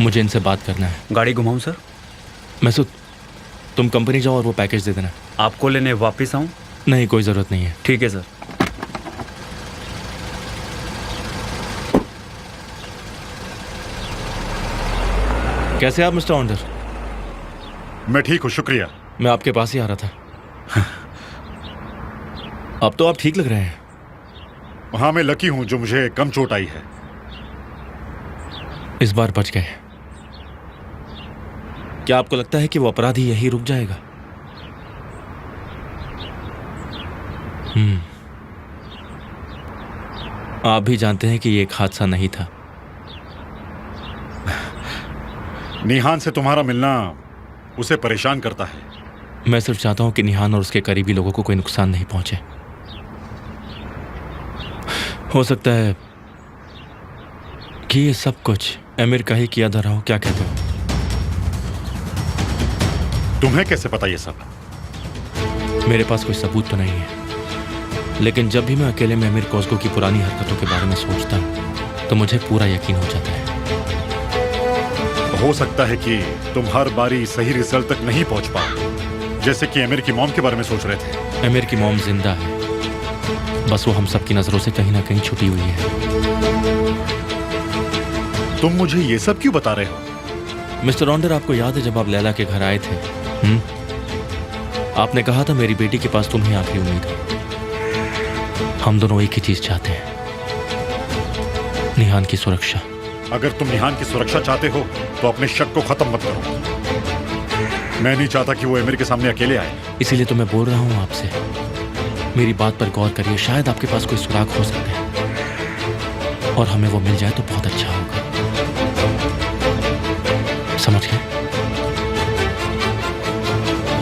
मुझे इनसे बात करना है। गाड़ी घुमाऊं सर? मैसूद, तुम कंपनी जाओ और वो पैकेज दे देना। आपको लेने वापस आऊं? नहीं, कोई ज़रूरत नहीं है। ठीक है सर। कैसे आप मिस्टर ऑन्डर? मैं ठीक हूँ, शुक्रिया। मैं आपके पास ही आ रहा था। अब तो आप ठीक लग रहे हैं। हाँ, मैं लकी हूँ जो मुझे कम चोट आई है। इस बार बच गए। क्या आपको लगता है कि वो अपराधी यही रुक जाएगा? आप भी जानते हैं कि ये एक हादसा नहीं था। निहान से तुम्हारा मिलना उसे परेशान करता है। मैं सिर्फ चाहता हूं कि निहान और उसके करीबी लोगों को कोई नुकसान नहीं पहुंचे। हो सकता है कि ये सब कुछ अमीर का ही किया धरा हो। क्या कहते हो? तुम्हें कैसे पता ये सब? मेरे पास कोई सबूत तो नहीं है, लेकिन जब भी मैं अकेले में अमीर कोस्को की पुरानी हरकतों के बारे में सोचता हूं तो मुझे पूरा यकीन हो जाता है। हो सकता है कि तुम हर बारी सही रिजल्ट तक नहीं पहुंच पाओ, जैसे कि अमीर की मॉम के बारे में सोच रहे थे। अमीर की मॉम जिंदा है, बस वो हम सबकी नजरों से कहीं ना कहीं छुपी हुई है। तुम मुझे ये सब क्यों बता रहे हो? मिस्टर ऑन्डर, आपको याद है जब आप लैला के घर आए थे? आपने कहा था मेरी बेटी के पास तुम ही आखिरी उम्मीद हो। हम दोनों एक ही चीज चाहते हैं, निहान की सुरक्षा। अगर तुम निहान की सुरक्षा चाहते हो तो अपने शक को खत्म मत करो। मैं नहीं चाहता कि वो अमीर के सामने अकेले आए। इसीलिए तो मैं बोल रहा हूं आपसे, मेरी बात पर गौर करिए। शायद आपके पास कोई सुराग हो सकता है, और हमें वो मिल जाए तो बहुत अच्छा होगा। समझ गए?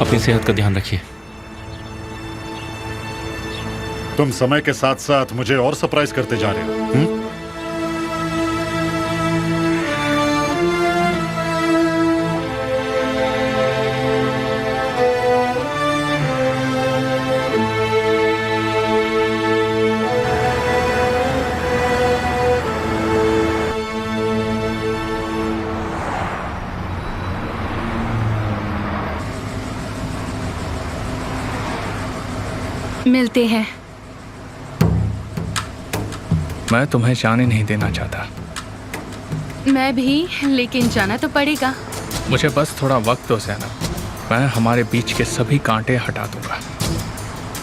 अपनी सेहत का ध्यान रखिए। तुम समय के साथ साथ मुझे और सरप्राइज करते जा रहे हो। मिलते हैं। मैं तुम्हें जाने नहीं देना चाहता। मैं भी, लेकिन जाना तो पड़ेगा। मुझे बस थोड़ा वक्त दो ज़ैनब। मैं हमारे बीच के सभी कांटे हटा दूंगा,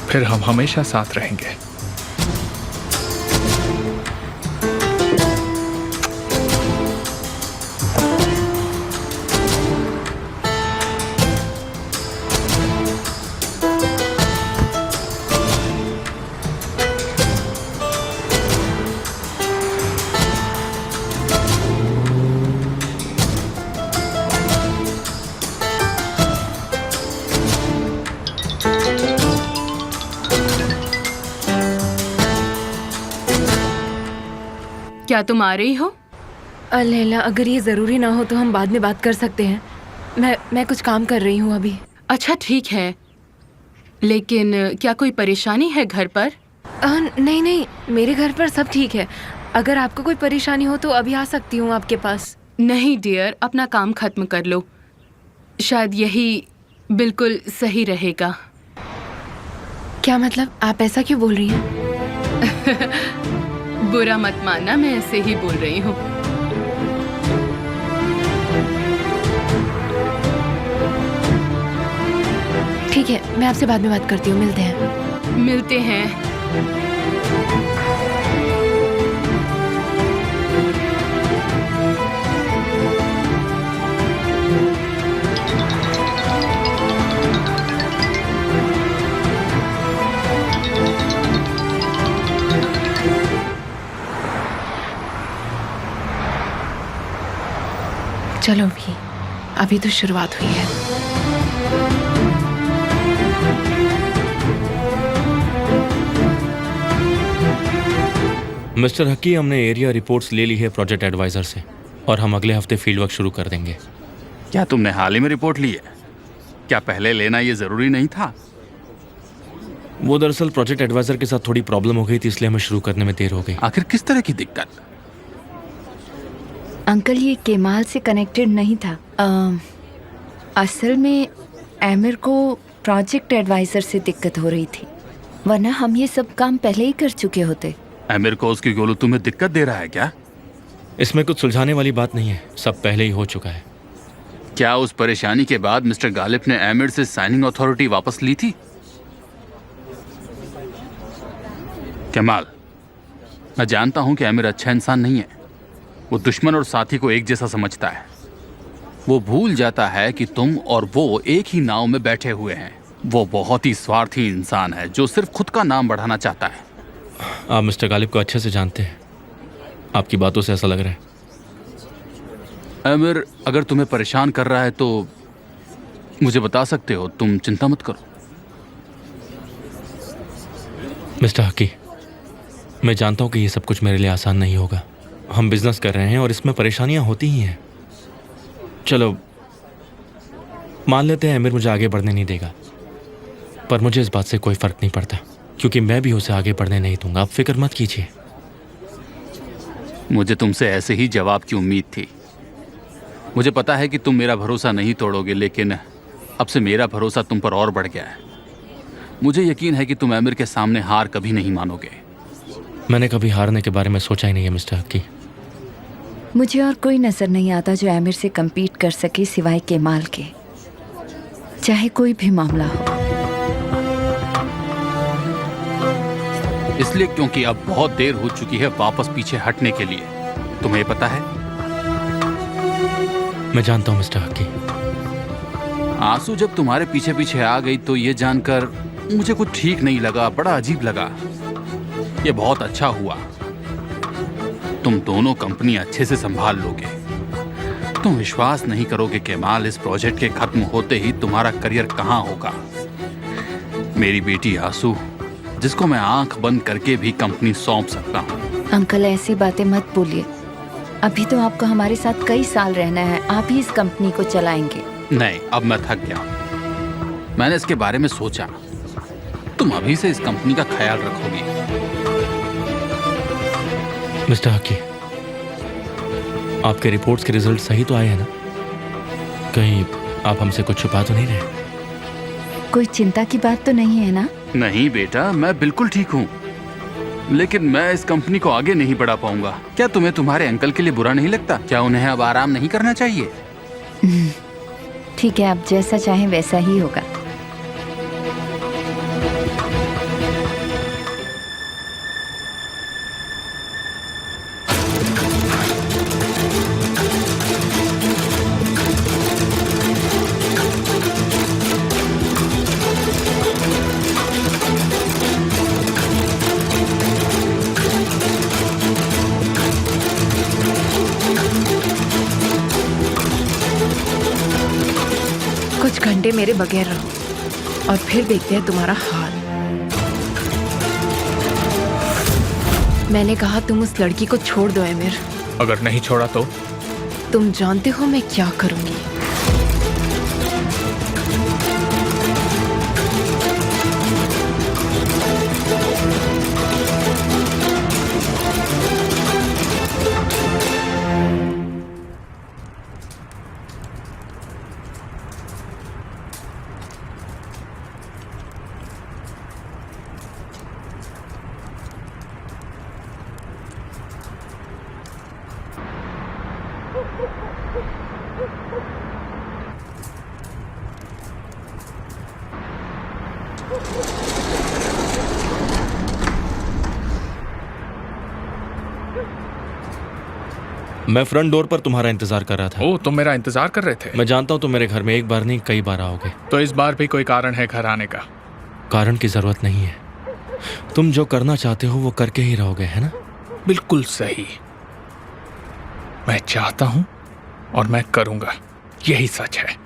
फिर हम हमेशा साथ रहेंगे। क्या तुम आ रही हो? लैला, अगर ये ज़रूरी ना हो तो हम बाद में बात कर सकते हैं। मैं कुछ काम कर रही हूँ अभी। अच्छा ठीक है, लेकिन क्या कोई परेशानी है घर पर? नहीं नहीं, मेरे घर पर सब ठीक है। अगर आपको कोई परेशानी हो तो अभी आ सकती हूँ आपके पास। नहीं डियर, अपना काम खत्म कर लो, शायद यही बिल्कुल सही रहेगा। क्या मतलब? आप ऐसा क्यों बोल रही हैं? बुरा मत मानना, मैं ऐसे ही बोल रही हूँ। ठीक है, मैं आपसे बाद में बात करती हूँ। मिलते हैं। मिलते हैं। चलो भी, अभी तो शुरुआत हुई है। मिस्टर हकी, हमने एरिया रिपोर्ट्स ले ली है प्रोजेक्ट एडवाइजर से, और हम अगले हफ्ते फील्ड वर्क शुरू कर देंगे। क्या तुमने हाल ही में रिपोर्ट ली है? क्या पहले लेना ये जरूरी नहीं था? वो दरअसल प्रोजेक्ट एडवाइजर के साथ थोड़ी प्रॉब्लम हो गई थी, इसलिए हमें शुरू करने में देर हो गई। आखिर किस तरह की दिक्कत? अंकल ये केमाल से कनेक्टेड नहीं था। असल में आमिर को प्रोजेक्ट एडवाइजर से दिक्कत हो रही थी, वरना हम ये सब काम पहले ही कर चुके होते। आमिर को उसकी गोलू तुम्हें दिक्कत दे रहा है क्या? इसमें कुछ सुलझाने वाली बात नहीं है, सब पहले ही हो चुका है। क्या उस परेशानी के बाद मिस्टर गालिब ने आमिर से साइनिंग अथॉरिटी वापस ली थी? कमाल, मैं जानता हूं कि आमिर अच्छा इंसान नहीं है। वो दुश्मन और साथी को एक जैसा समझता है। वो भूल जाता है कि तुम और वो एक ही नाव में बैठे हुए हैं। वो बहुत ही स्वार्थी इंसान है जो सिर्फ खुद का नाम बढ़ाना चाहता है। आप मिस्टर गालिब को अच्छे से जानते हैं, आपकी बातों से ऐसा लग रहा है। आमिर अगर तुम्हें परेशान कर रहा है तो मुझे बता सकते हो, तुम चिंता मत करो। मिस्टर हकी, मैं जानता हूं कि ये सब कुछ मेरे लिए आसान नहीं होगा। हम बिजनेस कर रहे हैं और इसमें परेशानियां होती ही हैं। चलो मान लेते हैं आमिर मुझे आगे बढ़ने नहीं देगा, पर मुझे इस बात से कोई फर्क नहीं पड़ता क्योंकि मैं भी उसे आगे बढ़ने नहीं दूंगा। आप फिक्र मत कीजिए। मुझे तुमसे ऐसे ही जवाब की उम्मीद थी। मुझे पता है कि तुम मेरा भरोसा नहीं तोड़ोगे, लेकिन अब से मेरा भरोसा तुम पर और बढ़ गया है। मुझे यकीन है कि तुम आमिर के सामने हार कभी नहीं मानोगे। मैंने कभी हारने के बारे में सोचा ही नहीं है मिस्टर हकी। मुझे और कोई नजर नहीं आता जो आमिर से कम्पीट कर सके सिवाय केमाल के, चाहे कोई भी मामला हो। इसलिए क्योंकि अब बहुत देर हो चुकी है वापस पीछे हटने के लिए। तुम्हें पता है? मैं जानता हूं मिस्टर हकी। आंसू जब तुम्हारे पीछे पीछे आ गई तो ये जानकर मुझे कुछ ठीक नहीं लगा, बड़ा अजीब लगा। ये बहुत अच्छा हुआ। तुम दोनों कंपनी अच्छे से संभाल लोगे। तुम विश्वास नहीं करोगे केमाल, इस प्रोजेक्ट के खत्म होते ही तुम्हारा करियर कहां होगा। मेरी बेटी आंसू, जिसको मैं आंख बंद करके भी कंपनी सौंप सकता हूं। अंकल ऐसी बातें मत बोलिए, अभी तो आपको हमारे साथ कई साल रहना है। आप ही इस कंपनी को चलाएंगे। नहीं, अब मैं थक गया हूं। मैंने इसके बारे में सोचा। तुम अभी से इस कंपनी का ख्याल रखोगी। मिस्टर हकी, आपके रिपोर्ट्स के रिजल्ट सही तो आए हैं ना? कहीं आप हमसे कुछ छुपा तो नहीं रहे? कोई चिंता की बात तो नहीं है ना? नहीं बेटा, मैं बिल्कुल ठीक हूँ, लेकिन मैं इस कंपनी को आगे नहीं बढ़ा पाऊंगा। क्या तुम्हें तुम्हारे अंकल के लिए बुरा नहीं लगता? क्या उन्हें अब आराम नहीं करना चाहिए? ठीक है, आप जैसा चाहें वैसा ही होगा। कुछ घंटे मेरे बगैर रहो और फिर देखते हैं तुम्हारा हाल। मैंने कहा तुम उस लड़की को छोड़ दो आमिर। अगर नहीं छोड़ा तो? तुम जानते हो मैं क्या करूंगी। मैं फ्रंट डोर पर तुम्हारा इंतजार कर रहा था। ओ, तुम मेरा इंतजार कर रहे थे? मैं जानता हूं तुम मेरे घर में एक बार नहीं कई बार आओगे। तो इस बार भी कोई कारण है घर आने का? कारण की जरूरत नहीं है। तुम जो करना चाहते हो वो करके ही रहोगे, है ना? बिल्कुल सही। मैं चाहता हूं और मैं करूंगा, यही सच है।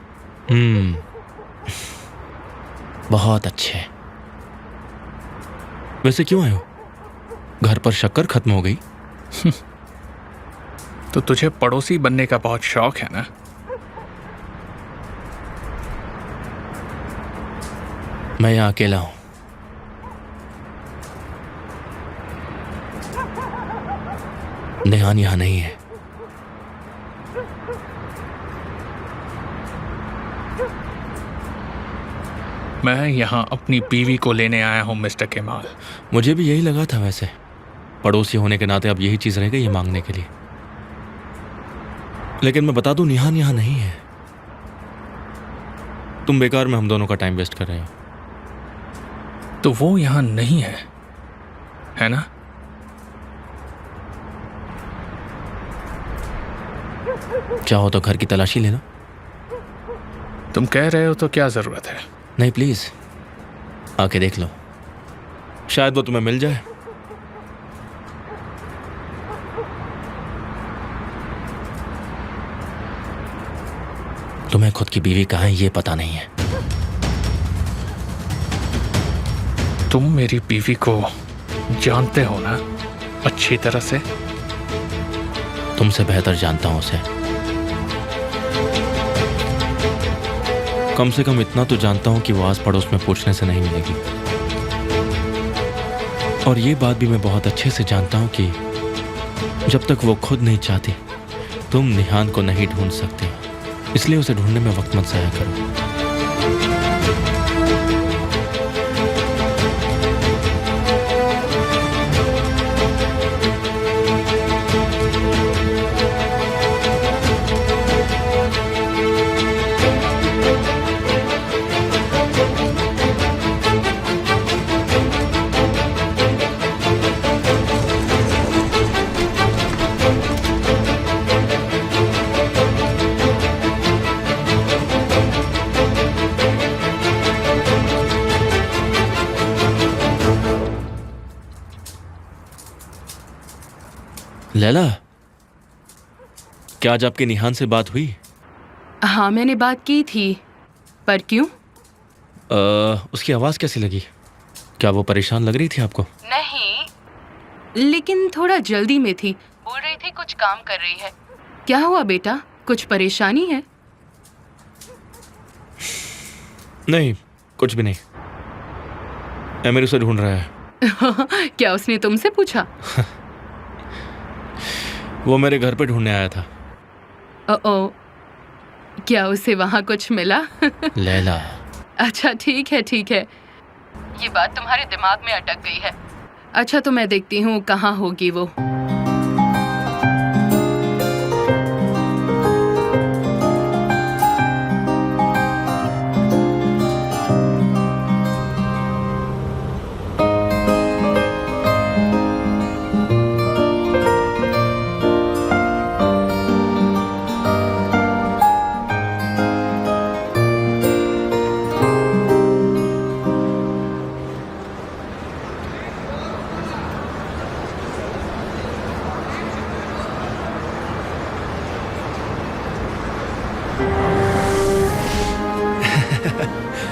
बहुत अच्छे। वैसे क्यों आए हो? घर पर शक्कर खत्म हो गई? तो तुझे पड़ोसी बनने का बहुत शौक है ना? मैं यहाँ अकेला हूं। नेहान यहाँ नहीं है। मैं यहाँ अपनी बीवी को लेने आया हूँ मिस्टर केमाल। मुझे भी यही लगा था वैसे। पड़ोसी होने के नाते अब यही चीज़ रह गई ये मांगने के लिए। लेकिन मैं बता दूं, निहान यहाँ नहीं है। तुम बेकार में हम दोनों का टाइम वेस्ट कर रहे हो। तो वो यहाँ नहीं है ना? चाहो तो घर की तलाशी ले लो। तुम कह रहे हो तो क्या जरूरत है? नहीं प्लीज, आके देख लो, शायद वो तुम्हें मिल जाए। तुम्हें खुद की बीवी कहाँ है ये पता नहीं है। तुम मेरी बीवी को जानते हो ना अच्छी तरह से? तुमसे बेहतर जानता हूं उसे। कम से कम इतना तो जानता हूं कि वो आस पड़ोस में पूछने से नहीं मिलेगी। और ये बात भी मैं बहुत अच्छे से जानता हूं कि जब तक वो खुद नहीं चाहती तुम निहान को नहीं ढूंढ सकते। इसलिए उसे ढूंढने में वक्त मत जाया करो। लैला, क्या आज आपके निहान से बात हुई? हाँ, मैंने बात की थी, पर क्यों? उसकी आवाज़ कैसी लगी? क्या वो परेशान लग रही थी आपको? नहीं, लेकिन थोड़ा जल्दी में थी। बोल रही थी कुछ काम कर रही है। क्या हुआ बेटा, कुछ परेशानी है? नहीं, कुछ भी नहीं। एमिर उसे ढूंढ रहा है। क्या उसने तुमसे पूछा? वो मेरे घर पे ढूंढने आया था। ओ, क्या उसे वहाँ कुछ मिला? लैला। अच्छा ठीक है ठीक है, ये बात तुम्हारे दिमाग में अटक गई है। अच्छा तो मैं देखती हूँ कहाँ होगी वो।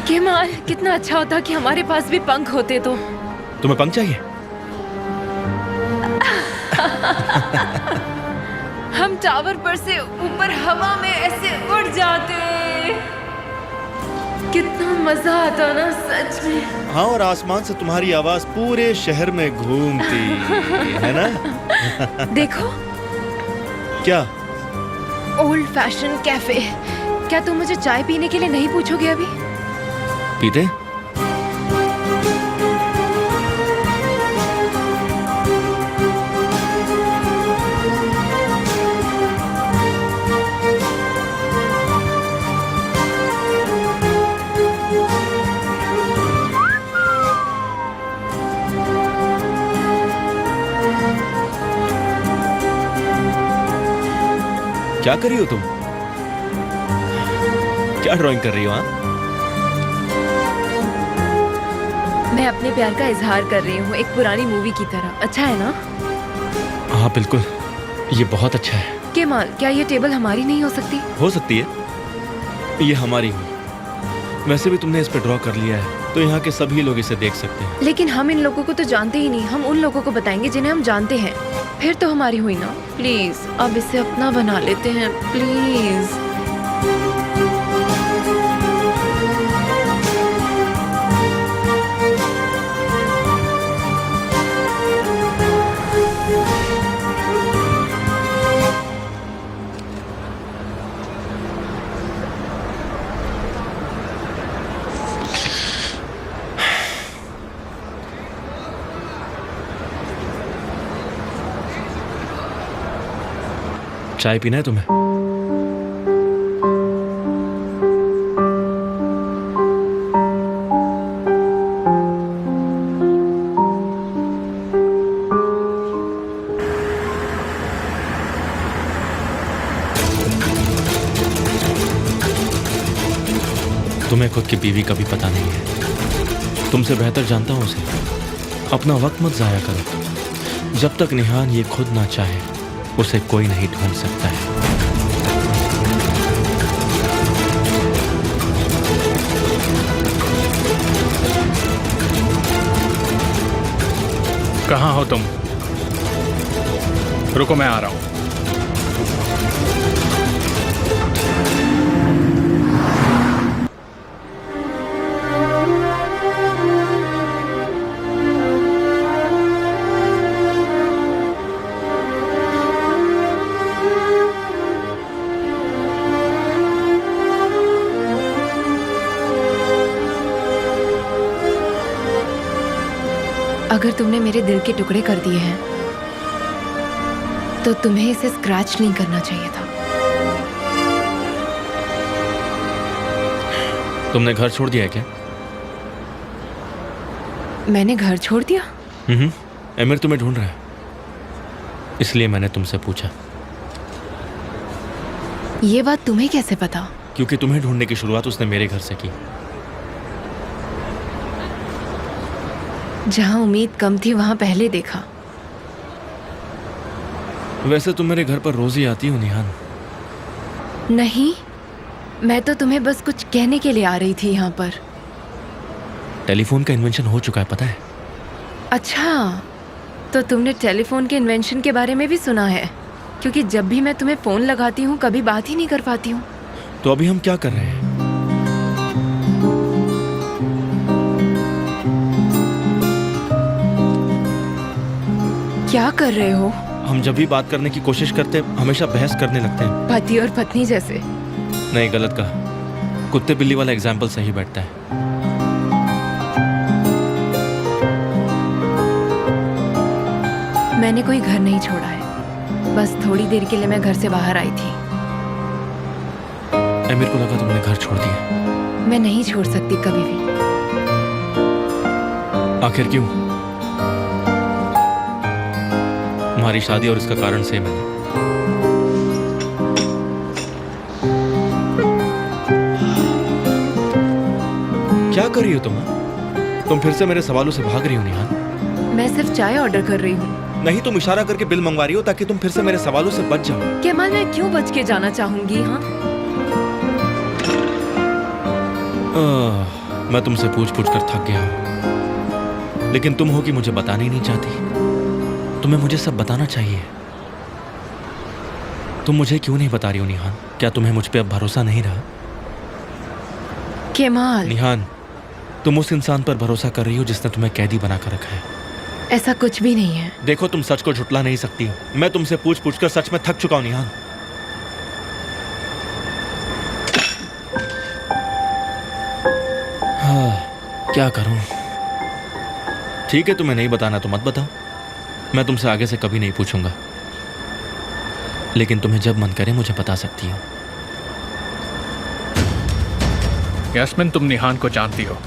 केमाल, कितना अच्छा होता कि हमारे पास भी पंख होते तो। तुम्हें पंख चाहिए? हम टावर पर से ऊपर हवा में ऐसे उड़ जाते, कितना मजा आता ना सच में। हाँ, और आसमान से तुम्हारी आवाज पूरे शहर में घूमती है ना? देखो, क्या? Old fashion cafe. क्या तुम मुझे चाय पीने के लिए नहीं पूछोगे अभी? पीते? क्या कर रही हो तुम? क्या ड्राइंग कर रही हो? हाँ, मैं अपने प्यार का इजहार कर रही हूँ, एक पुरानी मूवी की तरह। अच्छा है ना? हाँ बिल्कुल, ये बहुत अच्छा है। केमाल, क्या ये टेबल हमारी नहीं हो सकती? हो सकती है, ये हमारी हुई। वैसे भी तुमने इस पे ड्रॉ कर लिया है, तो यहाँ के सभी लोग इसे देख सकते हैं। लेकिन हम इन लोगों को तो जानते ही नहीं। हम उन लोगों को बताएंगे जिन्हें हम जानते हैं। फिर तो हमारी हुई ना। प्लीज अब इसे अपना बना लेते हैं, प्लीज। चाय पीना है तुम्हें? तुम्हें खुद की बीवी का भी पता नहीं है। तुमसे बेहतर जानता हूं उसे। अपना वक्त मत जाया करो। जब तक निहान ये खुद ना चाहे, उसे कोई नहीं ढूंढ सकता है। कहाँ हो तुम? रुको, मैं आ रहा हूं। अगर तुमने मेरे दिल के टुकड़े कर दिए हैं तो तुम्हें इसे स्क्रैच नहीं करना चाहिए था। तुमने घर छोड़ दिया है क्या? मैंने घर छोड़ दिया? एमिर तुम्हें ढूंढ रहा है, इसलिए मैंने तुमसे पूछा। ये बात तुम्हें कैसे पता? क्योंकि तुम्हें ढूंढने की शुरुआत उसने मेरे घर से की। जहां उम्मीद कम थी वहां पहले देखा। वैसे तुम मेरे घर पर रोज ही आती हो निहान। नहीं, मैं तो तुम्हें बस कुछ कहने के लिए आ रही थी यहाँ पर। टेलीफोन का इन्वेंशन हो चुका है, पता है? अच्छा, तो तुमने टेलीफोन के इन्वेंशन के बारे में भी सुना है? क्योंकि जब भी मैं तुम्हें फोन लगाती हूँ कभी बात ही नहीं कर पाती हूँ। तो अभी हम क्या कर रहे हैं? क्या कर रहे हो? हम जब भी बात करने की कोशिश करते हैं हमेशा बहस करने लगते हैं। पति और पत्नी जैसे। नहीं, गलत कहा। कुत्ते बिल्ली वाला एग्जाम्पल सही बैठता है। मैंने कोई घर नहीं छोड़ा है, बस थोड़ी देर के लिए मैं घर से बाहर आई थी। एमिर को लगा तुमने घर छोड़ दिया। मैं नहीं छोड़ सकती कभी भी। आखिर क्यों? हमारी शादी और इसका कारण सेम है। क्या कर रही हो तुम? तुम फिर से मेरे सवालों से भाग रही हो निहान। मैं सिर्फ चाय ऑर्डर कर रही हूँ। नहीं, तुम इशारा करके बिल मंगवा रही हो ताकि तुम फिर से मेरे सवालों से बच जाओ। केमाल, मैं क्यों बच के जाना चाहूंगी? हाँ, मैं तुमसे पूछ पूछ कर थक गया हूं, लेकिन तुम हो कि मुझे बताना ही नहीं चाहती। तुम्हें मुझे सब बताना चाहिए। तुम मुझे क्यों नहीं बता रही हो निहान? क्या तुम्हें मुझ पे अब भरोसा नहीं रहा? केमाल, निहान, तुम उस इंसान पर भरोसा कर रही हो जिसने तुम्हें कैदी बनाकर रखा है। ऐसा कुछ भी नहीं है। देखो, तुम सच को झुटला नहीं सकती हो। मैं तुमसे पूछ पूछ कर सच में थक चुका हूं निहान। क्या करूं? ठीक है, तुम्हें नहीं बताना तो मत बताओ। मैं तुमसे आगे से कभी नहीं पूछूंगा, लेकिन तुम्हें जब मन करे मुझे बता सकती हो। यास्मिन, तुम निहान को जानती हो।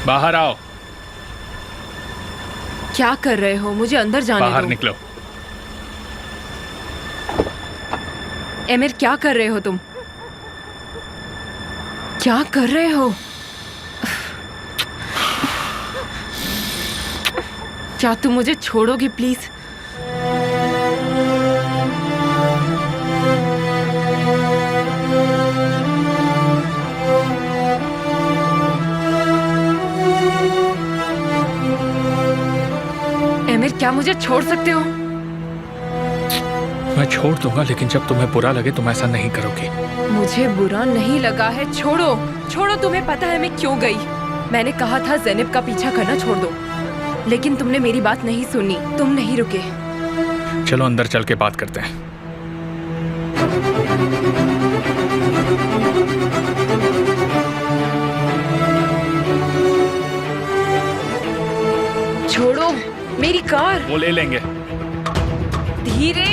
बाहर आओ। क्या कर रहे हो? मुझे अंदर जाने बाहर दो। निकलो। एमिर, क्या कर रहे हो तुम? क्या कर रहे हो? क्या तुम मुझे छोड़ोगे प्लीज? एमिर, क्या मुझे छोड़ सकते हो? मैं छोड़ दूंगा, लेकिन जब तुम्हें बुरा लगे तुम ऐसा नहीं करोगी। मुझे बुरा नहीं लगा है। छोड़ो, छोड़ो। तुम्हें पता है मैं क्यों गई? मैंने कहा था ज़ैनब का पीछा करना छोड़ दो, लेकिन तुमने मेरी बात नहीं सुनी। तुम नहीं रुके। चलो अंदर चल के बात करते हैं। छोड़ो मेरी कार। वो ले लेंगे। धीरे।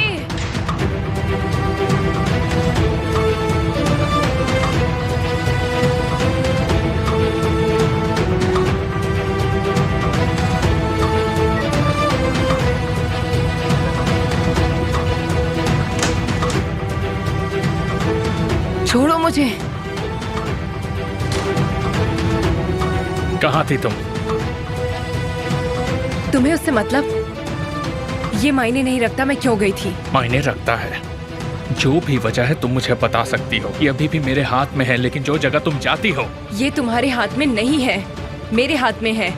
छोड़ो मुझे। कहाँ थी तुम? तुम्हें उससे मतलब? ये मायने नहीं रखता मैं क्यों गई थी। मायने रखता है। जो भी वजह है तुम मुझे बता सकती हो। ये अभी भी मेरे हाथ में है, लेकिन जो जगह तुम जाती हो। ये तुम्हारे हाथ में नहीं है, मेरे हाथ में है।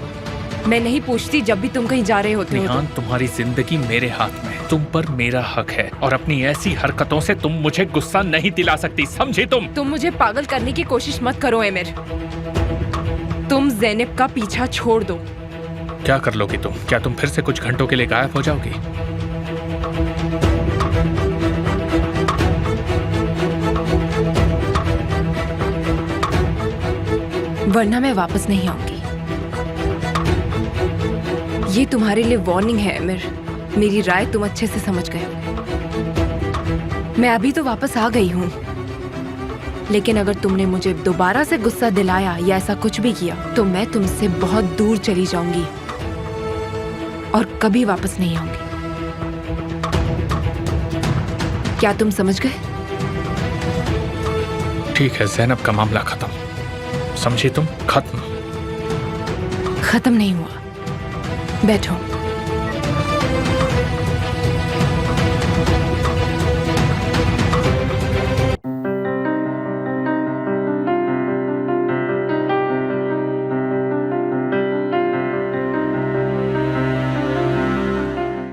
मैं नहीं पूछती जब भी तुम कहीं जा रहे होते हो। निहान, तुम्हारी जिंदगी मेरे हाथ में है। तुम पर मेरा हक है और अपनी ऐसी हरकतों से तुम मुझे गुस्सा नहीं दिला सकती, समझी तुम? तुम मुझे पागल करने की कोशिश मत करो एमिर। तुम ज़ैनब का पीछा छोड़ दो। क्या कर लोगी तुम? क्या तुम फिर से कुछ घंटों के लिए गायब हो जाओगी? वरना मैं वापस नहीं आऊंगी। ये तुम्हारे लिए वार्निंग है एमिर। मेरी राय तुम अच्छे से समझ गए हो। मैं अभी तो वापस आ गई हूँ, लेकिन अगर तुमने मुझे दोबारा से गुस्सा दिलाया या ऐसा कुछ भी किया तो मैं तुमसे बहुत दूर चली जाऊंगी और कभी वापस नहीं आऊंगी। क्या तुम समझ गए? ठीक है, ज़ैनब का मामला खत्म, समझी तुम? खत्म। खत्म नहीं हुआ। बैठो।